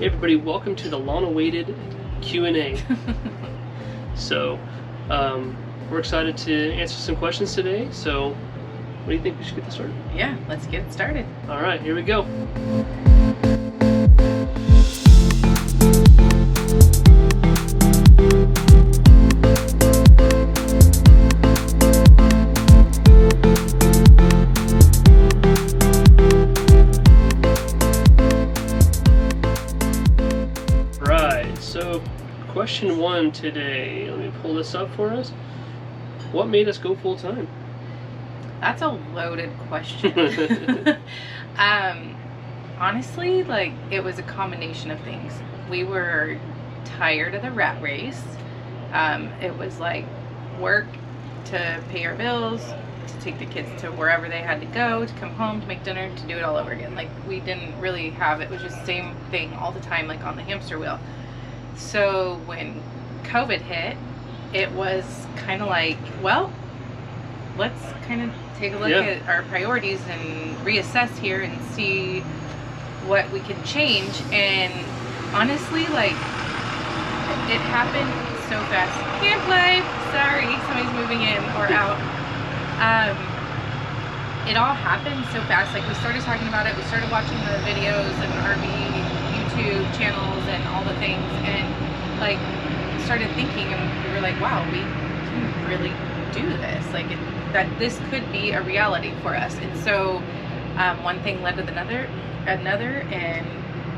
everybody, welcome to the long-awaited Q&A. So, we're excited to answer some questions today, so what do you think we should get this started? Yeah, let's get it started. All right, here we go. So, question one today, let me pull this up for us. What made us go full-time? That's a loaded question. Honestly, like, it was a combination of things. We were tired of the rat race. It was like work to pay our bills, to take the kids to wherever they had to go, to come home, to make dinner, to do it all over again. Like, we didn't really have, it was just the same thing all the time, like on the hamster wheel. So when COVID hit, it was kind of like, well, let's kind of take a look at our priorities and reassess here and see what we can change. And honestly, like, it happened so fast. Camp life, sorry, somebody's moving in or out. It all happened so fast. Like, we started talking about it, we started watching the videos and RV YouTube channels and all the things, and like started thinking, and we were like, wow, we can really do this, like that this could be a reality for us. And so one thing led to another, and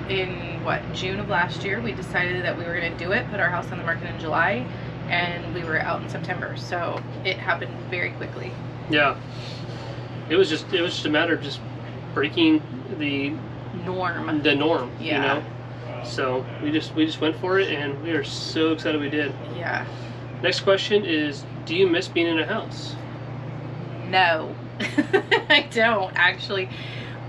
in June of last year we decided that we were going to do it, put our house on the market in July, and we were out in September. So it happened very quickly. Yeah, it was just a matter of just breaking the norm, yeah. You know, so we just went for it, and we are so excited we did. Yeah. Next question is, do you miss being in a house? No. I don't actually.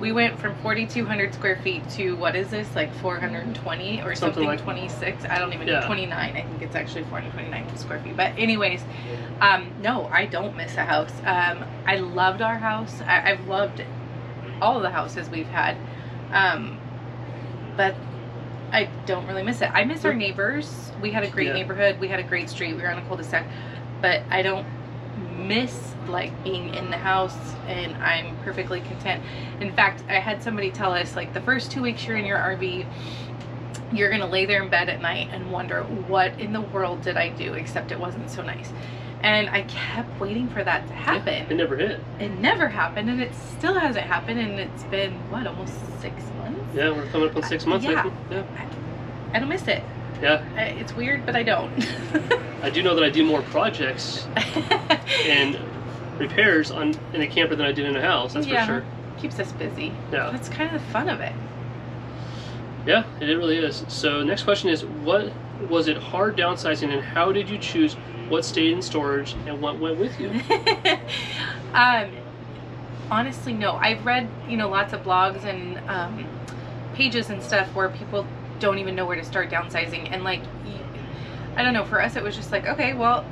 We went from 4,200 square feet to, what is this, like 420 or something like 26, I don't even know, 29. I think it's actually 429 square feet. But anyways, no, I don't miss a house. I loved our house. I've loved all of the houses we've had. But I don't really miss it. I miss our neighbors. We had a great neighborhood. We had a great street. We were on a cul-de-sac. But I don't miss like being in the house, and I'm perfectly content. In fact, I had somebody tell us, like, the first 2 weeks you're in your RV, you're gonna lay there in bed at night and wonder, what in the world did I do, except it wasn't so nice. And I kept waiting for that to happen. Yeah, it never hit. It never happened, and it still hasn't happened, and it's been, what, almost 6 months? Yeah, we're coming up on 6 months. Yeah. Yeah. I don't miss it. Yeah. It's weird, but I don't. I do know that I do more projects and repairs in a camper than I do in a house, that's for sure. Keeps us busy. Yeah. That's kind of the fun of it. Yeah, it really is. So next question is, what was it hard downsizing, and how did you choose what stayed in storage and what went with you? Honestly, no. I've read, lots of blogs and pages and stuff where people don't even know where to start downsizing. And like, I don't know, for us it was just like, okay, well,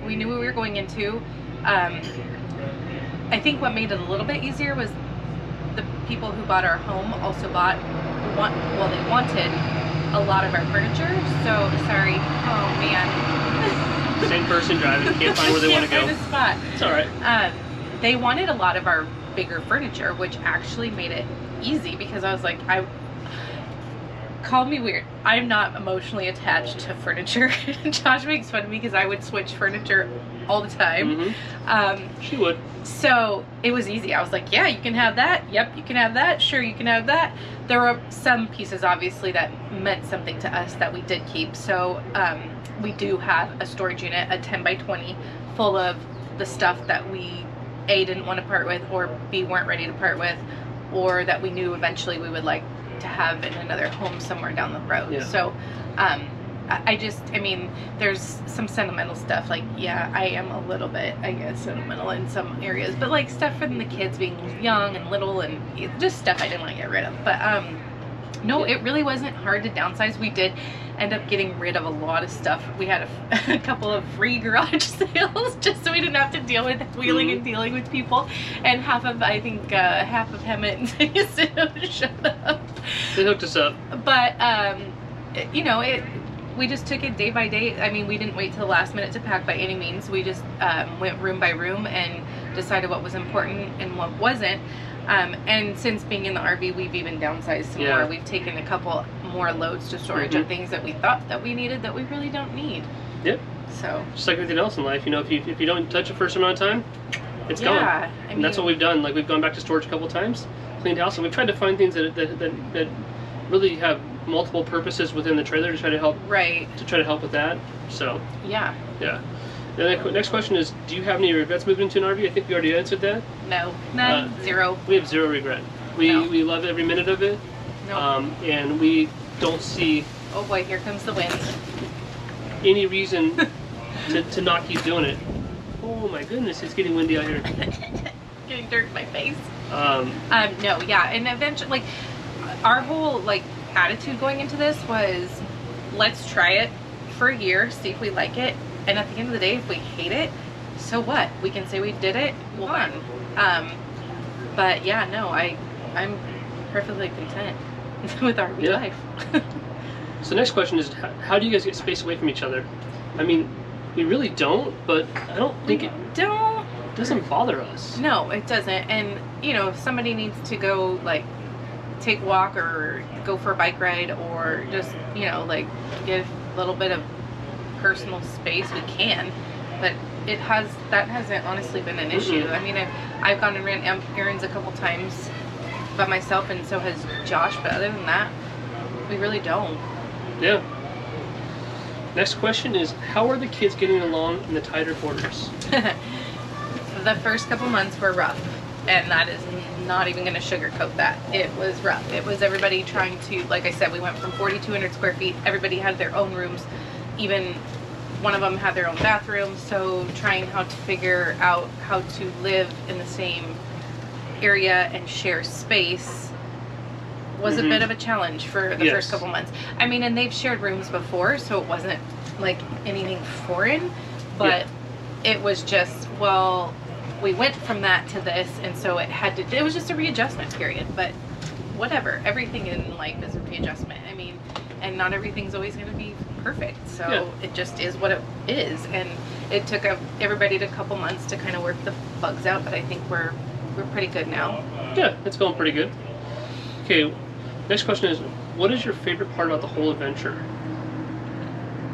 we knew what we were going into. I think what made it a little bit easier was the people who bought our home also they wanted a lot of our furniture. So, sorry, oh man. Same person driving, can't find where they want to go. Can't find a spot. It's alright. They wanted a lot of our bigger furniture, which actually made it easy, because I was like, call me weird, I'm not emotionally attached to furniture. Josh makes fun of me because I would switch furniture all the time. Mm-hmm. She would. So it was easy. I was like, yeah, you can have that. Yep, you can have that. Sure, you can have that. There were some pieces, obviously, that meant something to us that we did keep. So we do have a storage unit, a 10 by 20, full of the stuff that we A, didn't want to part with, or B, weren't ready to part with, or that we knew eventually we would like to have in another home somewhere down the road. Yeah. So I mean, there's some sentimental stuff, like, yeah, I am a little bit, I guess, sentimental in some areas, but like stuff from the kids being young and little, and just stuff I didn't want to get rid of. But No, it really wasn't hard to downsize. We did end up getting rid of a lot of stuff. We had a couple of free garage sales just so we didn't have to deal with wheeling and dealing with people. And half of Hemet and Sayasino shut up. They hooked us up. But, you know, we just took it day by day. I mean, we didn't wait till the last minute to pack by any means. We just went room by room and decided what was important and what wasn't. And since being in the RV, we've even downsized some more. We've taken a couple more loads to storage of things that we thought that we needed that we really don't need. Yep. So just like everything else in life, you know, if you don't touch it for a certain amount of time, it's gone. I mean, and that's what we've done. Like, we've gone back to storage a couple times, cleaned house, and we've tried to find things that really have multiple purposes within the trailer to try to help. Right. To try to help with that. So. Yeah. Yeah. The next question is, do you have any regrets moving into an RV? I think we already answered that. No, none, zero. We have zero regret. We love every minute of it. Nope. And we don't see. Oh boy, here comes the wind. Any reason to not keep doing it. Oh my goodness, it's getting windy out here. Getting dirt in my face. No, yeah, and eventually, like, our whole attitude going into this was, let's try it for a year, see if we like it. And at the end of the day, if we hate it, so what? We can say we did it, we'll run. But yeah, no, I'm perfectly content with RV life. So next question is, how do you guys get space away from each other? I mean, we really don't, but I don't think it doesn't bother us. No, it doesn't. And, you know, if somebody needs to go, take a walk or go for a bike ride or just, you know, get a little bit of personal space, we can, but that hasn't honestly been an issue. I mean, I've gone and ran errands a couple times by myself, and so has Josh, but other than that, we really don't. Yeah. Next question is, how are the kids getting along in the tighter quarters? The first couple months were rough, and that is not even going to sugarcoat that. It was rough. It was everybody trying to, like I said, we went from 4,200 square feet. Everybody had their own rooms. Even one of them had their own bathroom, so trying how to figure out how to live in the same area and share space was a bit of a challenge for the first couple months. I mean, and they've shared rooms before, so it wasn't like anything foreign, but it was just, well, we went from that to this, and so it was just a readjustment period. But whatever, everything in life is a readjustment. I mean, and not everything's always going to be perfect, so it just is what it is. And it took everybody a couple months to kind of work the bugs out, but I think we're pretty good now. Yeah, it's going pretty good. Okay, next question is, what is your favorite part about the whole adventure?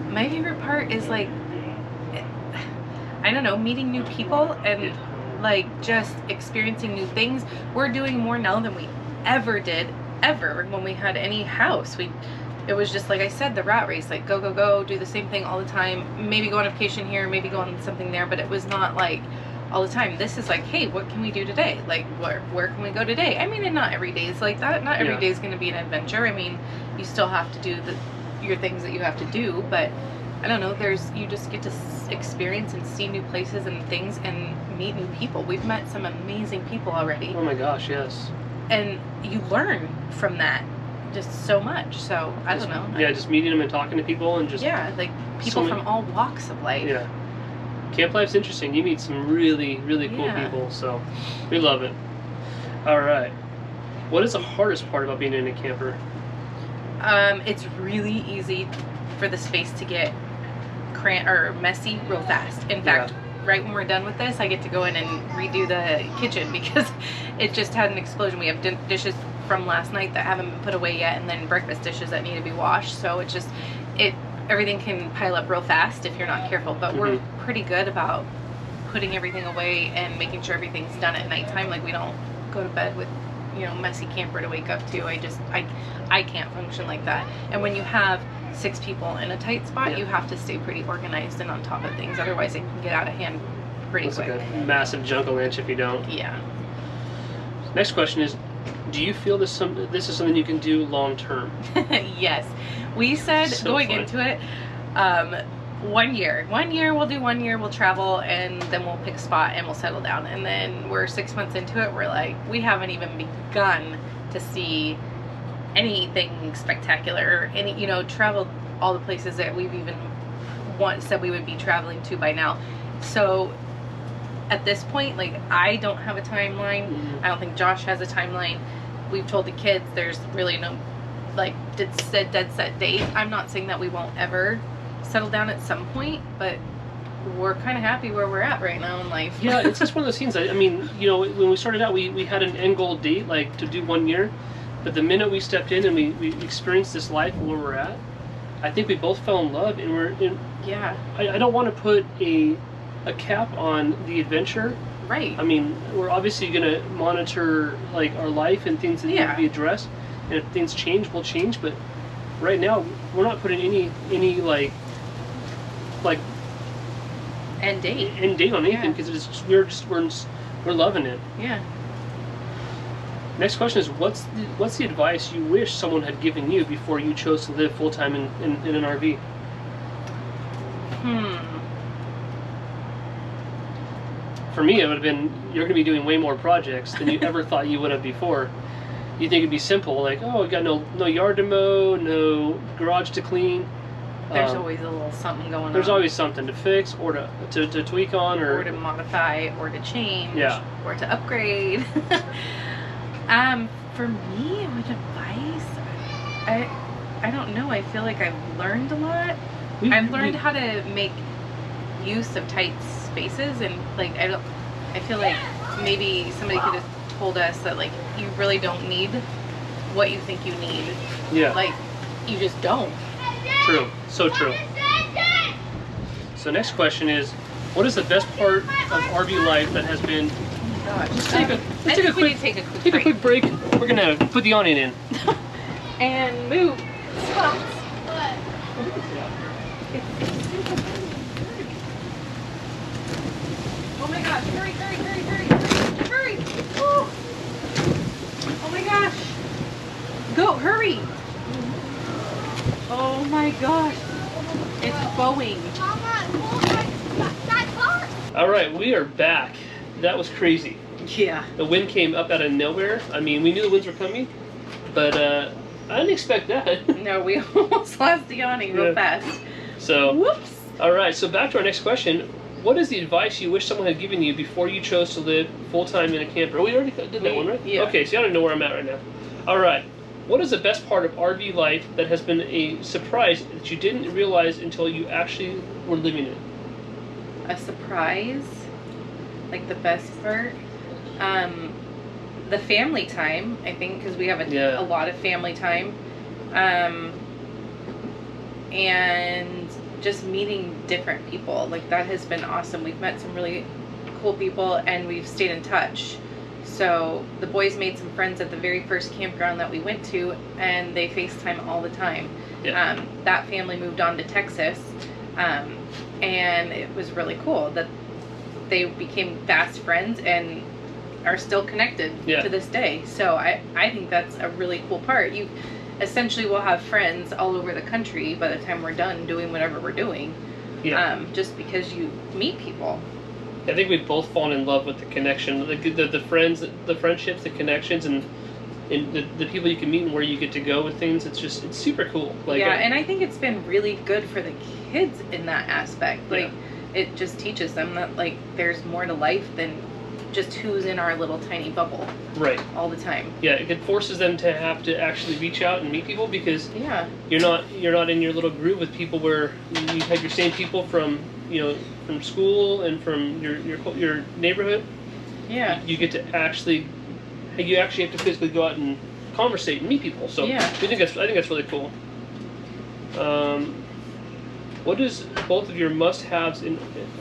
My favorite part is, I don't know, meeting new people and just experiencing new things. We're doing more now than we ever did when we had any house. It was just, like I said, the rat race, go, do the same thing all the time, maybe go on a vacation here, maybe go on something there, but it was not all the time. This is hey, what can we do today? Where can we go today? I mean, and not every day is like that. Not every day is going to be an adventure. I mean, you still have to do your things that you have to do, but I don't know, you just get to experience and see new places and things and meet new people. We've met some amazing people already. Oh my gosh, yes. And you learn from that just so much. So I don't know. Yeah, just meeting them and talking to people and just people from all walks of life. Yeah. Camp life's interesting. You meet some really, really cool people, so we love it. All right. What is the hardest part about being in a camper? It's really easy for the space to get messy real fast. In fact, right when we're done with this, I get to go in and redo the kitchen because it just had an explosion. We have dishes from last night that haven't been put away yet, and then breakfast dishes that need to be washed. So it's just everything can pile up real fast if you're not careful. But we're pretty good about putting everything away and making sure everything's done at nighttime. We don't go to bed with messy camper to wake up to. I can't function like that. And when you have 6 people in a tight spot, you have to stay pretty organized and on top of things. Otherwise, it can get out of hand pretty quick. It's like a massive jungle inch if you don't. Yeah. Next question is, do you feel this is something you can do long term? Yes. We said into it, 1 year. 1 year, we'll do 1 year, we'll travel, and then we'll pick a spot and we'll settle down. And then we're 6 months into it, we're we haven't even begun to see anything spectacular. Any, you know, traveled all the places that we've even once said we would be traveling to by now. So at this point, like, I don't have a timeline. I don't think Josh has a timeline. We've told the kids there's really no, like, dead set date. I'm not saying that we won't ever settle down at some point, but we're kind of happy where we're at right now in life. Yeah, it's just one of those things. I mean, you know, when we started out, we had an end goal date, like, to do 1 year. But the minute we stepped in and we experienced this life where we're at, I think we both fell in love, and we're in. Yeah. I don't want to put a cap on the adventure. Right. I mean, we're obviously going to monitor, like, our life and things that need to be addressed. And if things change, we'll change. But right now, we're not putting any like end date on anything, because we're loving it. Yeah. Next question is, what's the advice you wish someone had given you before you chose to live full time in an RV? For me, it would have been, you're going to be doing way more projects than you ever thought you would have before. You think it'd be simple, like, oh, we got no yard to mow, no garage to clean. There's always a little something going on. There's always something to fix, or to tweak on, or to modify, or to change, or to upgrade. For me, with advice, I don't know. I feel like I've learned a lot. I've learned how to make use of tight spaces, and like I feel like maybe somebody could have told us that, like, you really don't need what you think you need. Yeah. Like, you just don't. True. So true. So next question is, what is the best part of RV life that has been? Let's take a quick break. We're gonna put the awning in. And move spots. Oh my gosh, hurry. Oh my gosh. Go, hurry. Oh my gosh. It's bowing. All right, we are back. That was crazy. Yeah. The wind came up out of nowhere. I mean, we knew the winds were coming, but I didn't expect that. No, we almost lost the awning real fast. So, whoops. All right, so back to our next question. What is the advice you wish someone had given you before you chose to live full-time in a camper? We already did that one, right? Yeah. Okay, so I don't know where I'm at right now. All right. What is the best part of RV life that has been a surprise that you didn't realize until you actually were living it? A surprise? Like the best part? The family time, I think, because we have a lot of family time. And just meeting different people. Like, that has been awesome. We've met some really cool people, and we've stayed in touch. So the boys made some friends at the very first campground that we went to, and they FaceTime all the time. Yeah. That family moved on to Texas, and it was really cool that they became fast friends and are still connected to this day. So I think that's a really cool part. You essentially will have friends all over the country by the time we're done doing whatever we're doing. Yeah. Just because you meet people. I think we've both fallen in love with the connection, the friends, the friendships, the connections, and the people you can meet and where you get to go with things. It's super cool. Like, and I think it's been really good for the kids in that aspect. Like, it just teaches them that, like, there's more to life than just who's in our little tiny bubble. Right. All the time. Yeah, it forces them to have to actually reach out and meet people, because you're not in your little groove with people where you have your same people from from school and from your neighborhood. Yeah. You get to actually have to physically go out and conversate and meet people. So I think that's really cool. What is both of your must-haves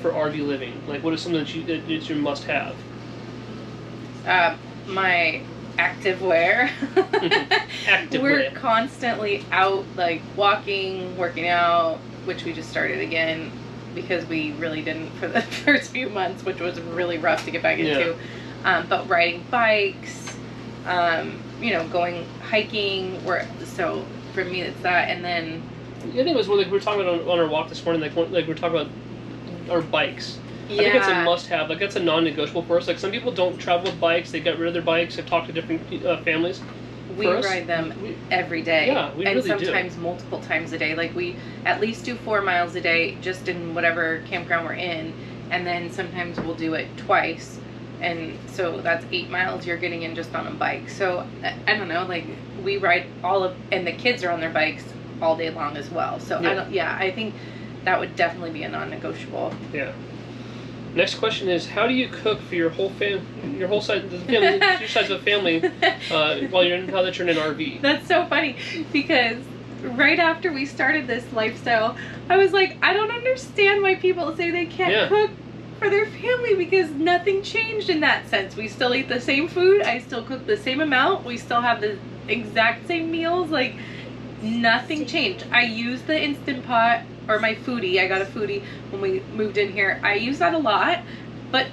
for RV living? Like, what is something that is your must-have? My active wear. We're constantly out, like, walking, working out, which we just started again because we really didn't for the first few months, which was really rough to get back into. But riding bikes, going hiking. So for me, it's that, and then. I think it was like we were talking about on our walk this morning. Like we were talking about our bikes. I think it's a must-have. Like, that's a non-negotiable for us. Like, some people don't travel with bikes. They got rid of their bikes. I've talked to different families. We ride them every day. Yeah, we really do. And sometimes multiple times a day. Like we at least do 4 miles a day just in whatever campground we're in. And then sometimes we'll do it twice. And so that's 8 miles you're getting in just on a bike. So I don't know, like we ride and the kids are on their bikes all day long as well. So I think that would definitely be a non-negotiable. Yeah. Next question is, how do you cook for your whole side, the family, two sides of a family, now that you're in an RV? That's so funny, because right after we started this lifestyle, I was like, I don't understand why people say they can't cook for their family, because nothing changed in that sense. We still eat the same food. I still cook the same amount. We still have the exact same meals. Like, nothing changed. I use the Instant Pot, or my foodie. I got a foodie when we moved in here. I use that a lot, but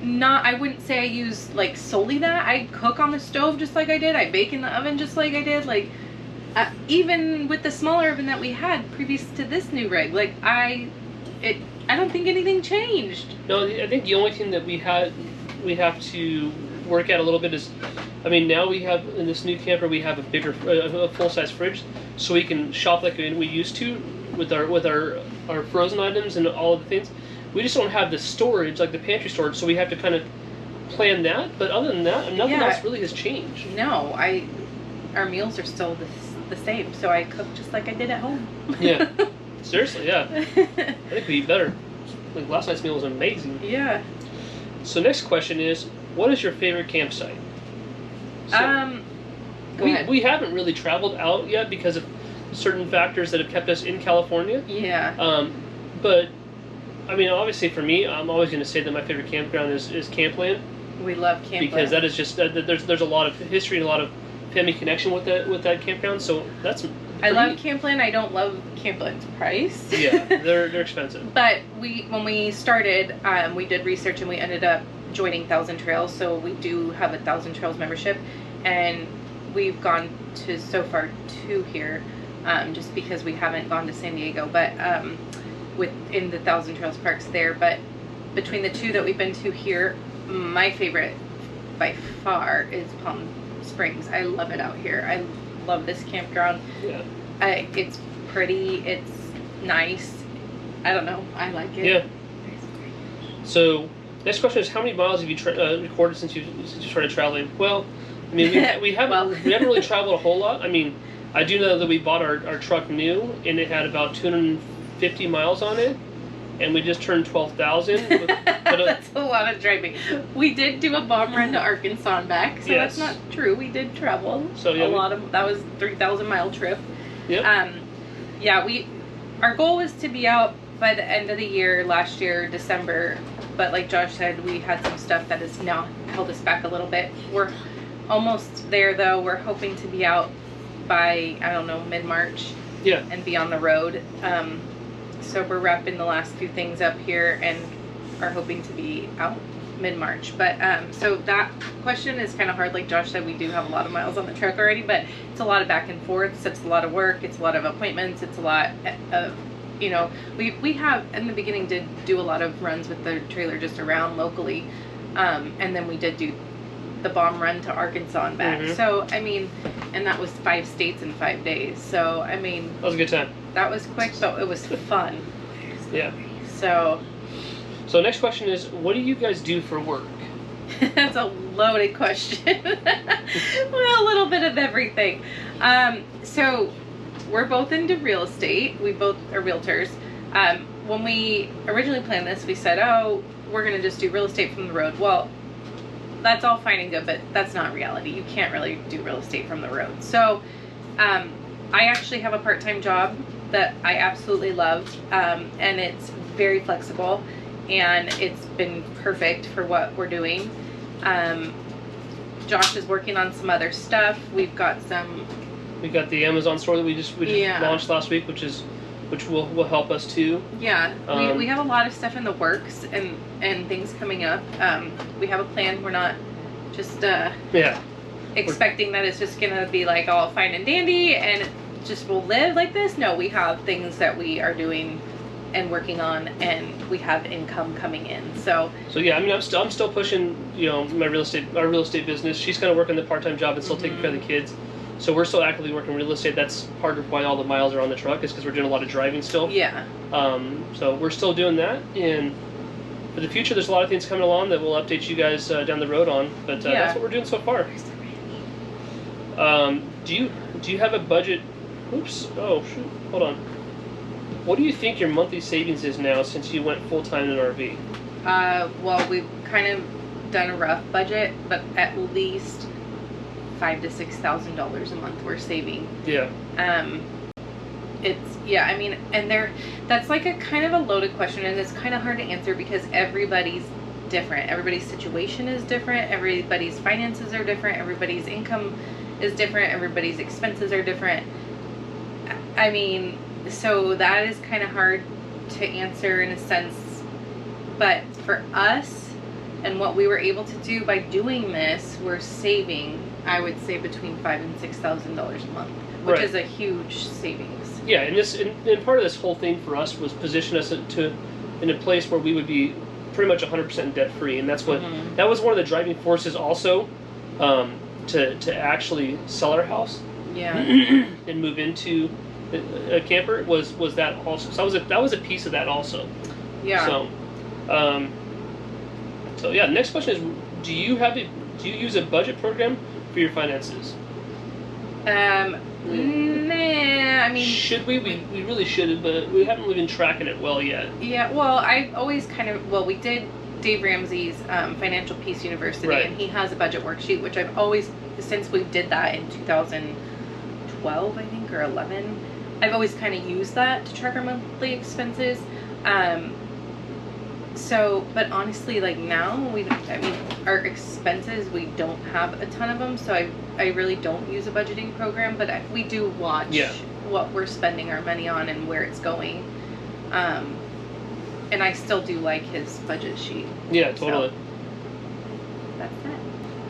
I wouldn't say I use like solely that. I cook on the stove just like I did. I bake in the oven just like I did. Like even with the smaller oven that we had previous to this new rig, like I don't think anything changed. No, I think the only thing that we have to work at a little bit is, I mean, now we have in this new camper we have a full-size fridge, so we can shop like we used to with our frozen items and all of the things. We just don't have the storage, like the pantry storage, so we have to kind of plan that. But other than that, nothing else really has changed. No, our meals are still the same, so I cook just like I did at home. Yeah, seriously, yeah. I think we eat better. Like last night's meal was amazing. Yeah. So next question is, what is your favorite campsite? So, we haven't really traveled out yet because of certain factors that have kept us in California. Yeah. But I mean, obviously for me, I'm always going to say that my favorite campground is Campland. We love Campland because that is just there's a lot of history and a lot of family connection with that campground. So that's. I love Campland. I don't love Campland's price. Yeah, they're expensive. But when we started, we did research and we ended up joining 1,000 Trails. So we do have a 1,000 Trails membership, and we've gone to so far 2 here, just because we haven't gone to San Diego. But within the 1,000 Trails parks there. But between the 2 that we've been to here, my favorite by far is Palm Springs. I love it out here. I love this campground. Yeah. It's pretty. It's nice. I don't know. I like it. Yeah. So, next question is, how many miles have you recorded since you started traveling? Well, I mean, we haven't really traveled a whole lot. I mean, I do know that we bought our truck new, and it had about 250 miles on it, and we just turned 12,000. That's a lot of driving. We did do a bomb run to Arkansas and back, so that's not true. We did travel. So that was 3,000 mile trip. Yep. Our goal was to be out by the end of the year, last year, December, but like Josh said, we had some stuff that has now held us back a little bit. We're almost there though. We're hoping to be out by, I don't know, mid-March. Yeah. And be on the road. So we're wrapping the last few things up here and are hoping to be out mid-March. But so that question is kind of hard. Like Josh said, we do have a lot of miles on the truck already, but it's a lot of back and forth. It's a lot of work. It's a lot of appointments. It's a lot of, you know, we have in the beginning did do a lot of runs with the trailer just around locally, and then we did do the bomb run to Arkansas and back. Mm-hmm. So I mean, and that was 5 states in 5 days. So I mean, that was a good time. That was quick, but it was fun. Yeah. So next question is, what do you guys do for work? That's a loaded question. Well, a little bit of everything. So we're both into real estate. We both are realtors. When we originally planned this, we said, oh, we're going to just do real estate from the road. Well, that's all fine and good, but that's not reality. You can't really do real estate from the road. So I actually have a part-time job that I absolutely love, and it's very flexible, and it's been perfect for what we're doing. Josh is working on some other stuff. We got the Amazon store that we just launched last week, which will help us too. Yeah, we have a lot of stuff in the works and things coming up. We have a plan. We're not just expecting that it's just gonna be like all fine and dandy and just will live like this. No, we have things that we are doing and working on, and we have income coming in. So yeah, I mean, I'm still pushing, you know, our real estate business. She's kind of working the part-time job and still taking care of the kids. So we're still actively working real estate. That's part of why all the miles are on the truck, is because we're doing a lot of driving still. Yeah. So we're still doing that, and for the future, there's a lot of things coming along that we'll update you guys down the road on. But that's what we're doing so far. Do you have a budget? Oops. Oh shoot. Hold on. What do you think your monthly savings is now since you went full time in an RV? Well, we've kind of done a rough budget, but at least $5,000 to $6,000 a month we're saving. Yeah. I mean, and that's like a kind of a loaded question, and it's kind of hard to answer because everybody's different. Everybody's situation is different. Everybody's finances are different. Everybody's income is different. Everybody's expenses are different. I mean, so that is kind of hard to answer in a sense. But for us and what we were able to do by doing this, we're saving, I would say, between $5,000 and $6,000 a month, which is a huge savings. Yeah, and part of this whole thing for us was position us in a place where we would be pretty much 100% debt free, and that's what that was one of the driving forces also, to actually sell our house, and move into a camper was that also. So that was a piece of that also. Yeah. So yeah. Next question is: Do you use a budget program for your finances? Nah. I mean, should we? We really should, but we haven't really been tracking it well yet. Yeah. Well, I always we did Dave Ramsey's Financial Peace University, and he has a budget worksheet, which I've always, since we did that in 2012, I think, or 11, I've always kind of used that to track our monthly expenses. But honestly, like now, our expenses, we don't have a ton of them, so I really don't use a budgeting program, but we do watch what we're spending our money on and where it's going. And I still do like his budget sheet. Yeah, totally. So, that's it.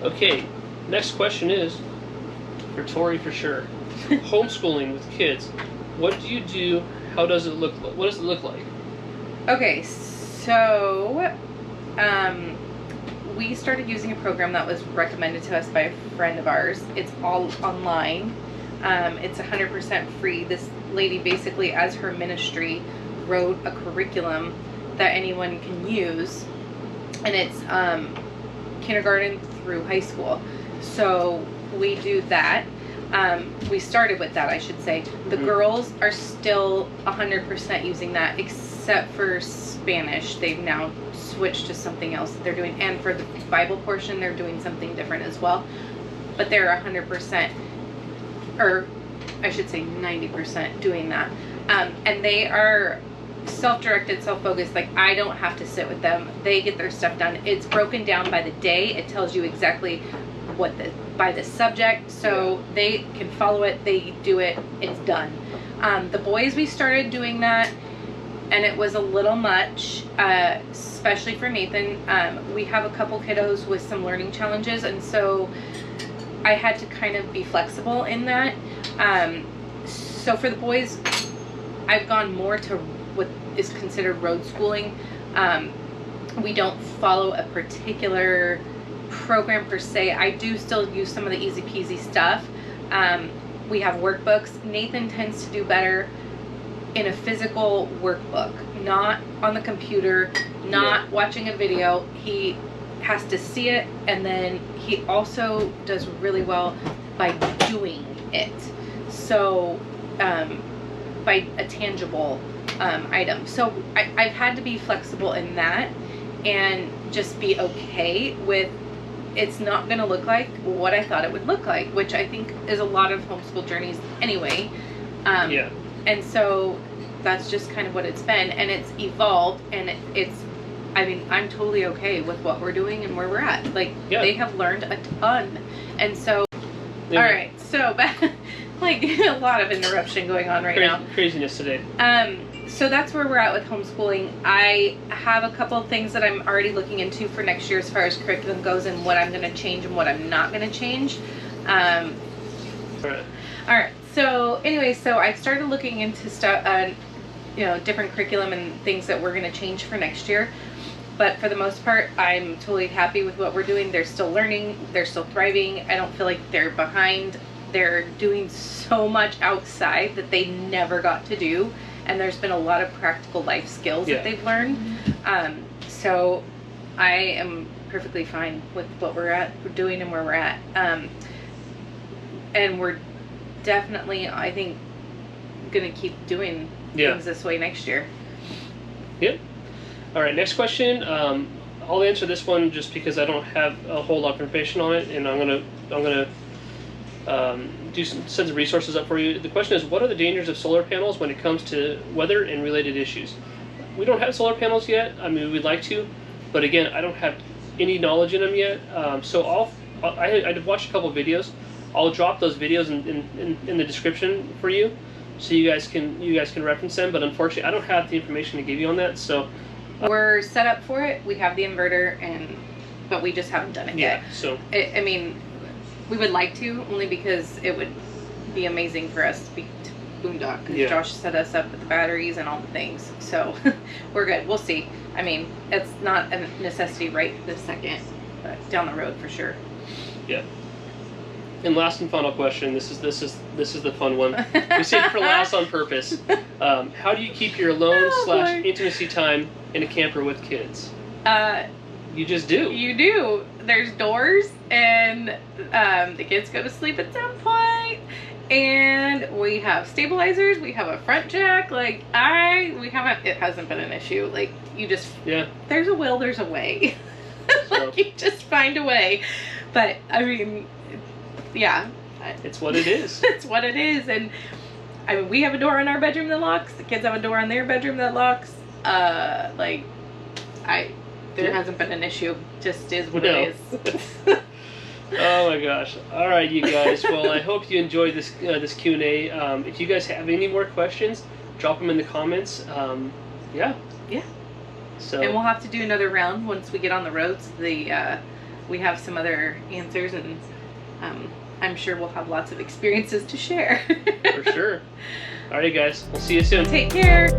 Okay, next question is, for Tori for sure. Homeschooling with kids. What do you do? How does it look like? What does it look like? Okay, so we started using a program that was recommended to us by a friend of ours. It's all online. It's 100% free. This lady basically, as her ministry, wrote a curriculum that anyone can use, and it's kindergarten through high school. So we do that. We started with that, I should say. The girls are still 100% using that, except for Spanish. They've now switched to something else that they're doing, and for the Bible portion, they're doing something different as well. But they're 100%, or I should say 90% doing that. And they are self-directed, self-focused. Like, I don't have to sit with them. They get their stuff done. It's broken down by the day. It tells you exactly by the subject, so they can follow it, they do it, it's done. The boys, we started doing that, and it was a little much, especially for Nathan. We have a couple kiddos with some learning challenges, and so I had to kind of be flexible in that. So for the boys, I've gone more to what is considered road schooling. We don't follow a particular program per se. I do still use some of the easy peasy stuff. We have workbooks. Nathan tends to do better in a physical workbook, not on the computer, not watching a video. He has to see it, and then he also does really well by doing it. So by a tangible item. So I've had to be flexible in that and just be okay with it's not going to look like what I thought it would look like, which I think is a lot of homeschool journeys anyway. And so that's just kind of what it's been, and it's evolved, and I'm totally okay with what we're doing and where we're at. Like, they have learned a ton. And so, all right, so like a lot of interruption going on right now. Craziness today. So that's where we're at with homeschooling. I have a couple of things that I'm already looking into for next year as far as curriculum goes, and what I'm going to change and what I'm not going to change. All right. So anyway, so I've started looking into stuff, different curriculum and things that we're going to change for next year. But for the most part, I'm totally happy with what we're doing. They're still learning. They're still thriving. I don't feel like they're behind. they're doing so much outside that they never got to do, and there's been a lot of practical life skills that they've learned. So I am perfectly fine with what we're doing and where we're at. And we're definitely, I think, gonna keep doing things this way next year. Yep. All right, next question. I'll answer this one just because I don't have a whole lot of information on it, and I'm gonna send some resources up for you. The question is, what are the dangers of solar panels when it comes to weather and related issues? We don't have solar panels yet. I mean, we'd like to, but again, I don't have any knowledge in them yet. So I've watched a couple of videos. I'll drop those videos in the description for you, so you guys can reference them. But unfortunately, I don't have the information to give you on that. So we're set up for it. We have the inverter, but we just haven't done it yet. So I mean, we would like to, only because it would be amazing for us to boondock. Because Josh set us up with the batteries and all the things. So we're good. We'll see. I mean, it's not a necessity right this second, but down the road for sure. Yeah. And last and final question. This is the fun one. We saved it for last on purpose. How do you keep your alone / intimacy time in a camper with kids? You just do. You do. There's doors, and the kids go to sleep at some point, and we have stabilizers. We have a front jack. Like it hasn't been an issue. Like you just there's a will, there's a way. Like you just find a way. But I mean, yeah. It's what it is. It's what it is. And I mean, we have a door in our bedroom that locks. The kids have a door in their bedroom that locks. There hasn't been an issue. Just is what it is. Oh my gosh. All right, you guys. Well, I hope you enjoyed this Q&A. If you guys have any more questions, drop them in the comments. Yeah. So. And we'll have to do another round once we get on the roads. We have some other answers, and I'm sure we'll have lots of experiences to share. For sure. All right, guys. We'll see you soon. Take care.